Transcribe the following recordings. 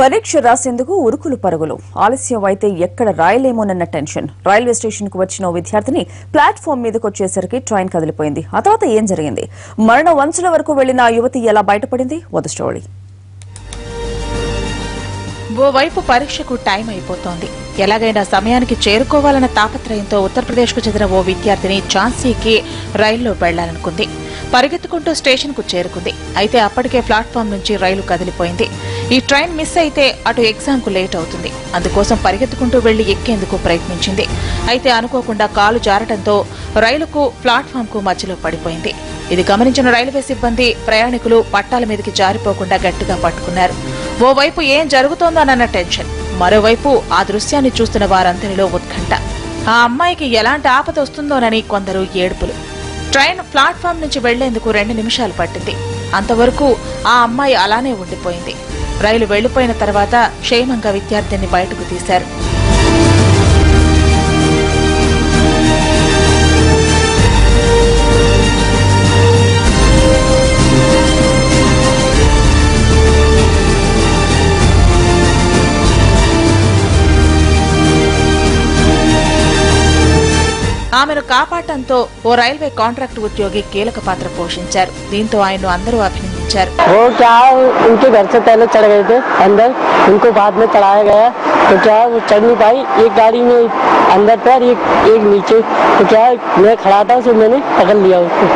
పరీక్ష రాసేందుకు ఉరుకులు పరుగులు ఆలస్యం అయితే ఎక్కడ రాయలేమోనన్న టెన్షన్. రైల్వే స్టేషన్ కు వచ్చిన విద్యార్థిని ప్లాట్ఫామ్ మీదకు వచ్చేసరికి ట్రైన్ కదిలిపోయింది. ఆ తర్వాత ఏం జరిగింది? మరణ వంచుల వరకు వెళ్లిన ఆ యువతి ఎలా బయటపడింది? వద స్టోరీ. ఓవైపు పరీక్షకు టైం అయిపోతోంది. ఎలాగైనా సమయానికి చేరుకోవాలన్న తాపత్రయంతో ఉత్తరప్రదేశ్కు చెందిన ఓ విద్యార్థిని ఝాన్సీకి రైల్లో వెళ్లాలనుకుంది. పరిగెత్తుకుంటూ స్టేషన్కు చేరుకుంది. అయితే అప్పటికే ప్లాట్ఫామ్ నుంచి రైలు కదిలిపోయింది. ఈ ట్రైన్ మిస్ అయితే అటు ఎగ్జామ్కు లేట్ అవుతుంది. అందుకోసం పరిగెత్తుకుంటూ వెళ్లి ఎక్కేందుకు ప్రయత్నించింది. అయితే అనుకోకుండా కాలు జారడంతో రైలుకు ప్లాట్ఫామ్కు మధ్యలో పడిపోయింది. ఇది గమనించిన రైల్వే సిబ్బంది ప్రయాణికులు పట్టాల మీదకి జారిపోకుండా గట్టిగా పట్టుకున్నారు. ఓవైపు ఏం జరుగుతోందోనన్న టెన్షన్, మరోవైపు ఆ దృశ్యాన్ని చూస్తున్న వారందరిలో ఉత్కంఠ. ఆ అమ్మాయికి ఎలాంటి ఆపద వస్తుందోనని కొందరు ఏడుపులు. ట్రైన్ ప్లాట్ఫామ్ నుంచి వెళ్లేందుకు 2 నిమిషాలు పట్టింది. అంతవరకు ఆ అమ్మాయి అలానే ఉండిపోయింది. రైలు వెళ్లిపోయిన తర్వాత క్షేమంగా విద్యార్థిని బయటకు తీశారు. ఆమెను కాపాడటంతో ఓ రైల్వే కాంట్రాక్ట్ ఉద్యోగి కీలక పాత్ర పోషించారు. దీంతో ఆయన్ను అందరూ అభినందించారు. वो क्या उनके घर से पहले चढ़ गए थे अंदर, उनको बाद में चढ़ाया गया तो क्या वो चढ़ नहीं पाई। एक गाड़ी में अंदर पैर एक नीचे, तो क्या मैं खड़ा था तो मैंने पकड़ लिया उसको।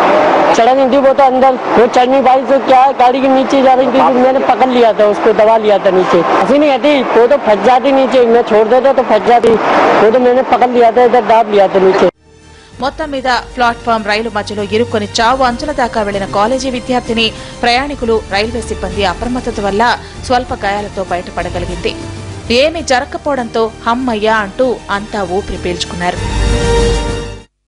चढ़ा नहीं थी वो तो अंदर, वो चढ़ नहीं पाई तो क्या गाड़ी के नीचे जा रही थी तो मैंने पकड़ लिया था उसको, दबा लिया था नीचे। ऐसी नहीं हटी, वो तो फंस जाती नीचे, मैं छोड़ देता तो फंस जाती, वो तो मैंने पकड़ लिया था, इधर दाब लिया था नीचे। మొత్తం మీద ప్లాట్ఫామ్ రైలు మధ్యలో ఇరుక్కొని చావు అంచుల దాకా వెళ్లిన కాలేజీ విద్యార్థిని ప్రయాణికులు రైల్వే సిబ్బంది అప్రమత్తత వల్ల స్వల్ప గాయాలతో బయటపడగలిగింది. ఏమీ జరగకపోవడంతో హమ్మయ్యా అంటూ అంతా ఊపిరి పీల్చుకున్నారు.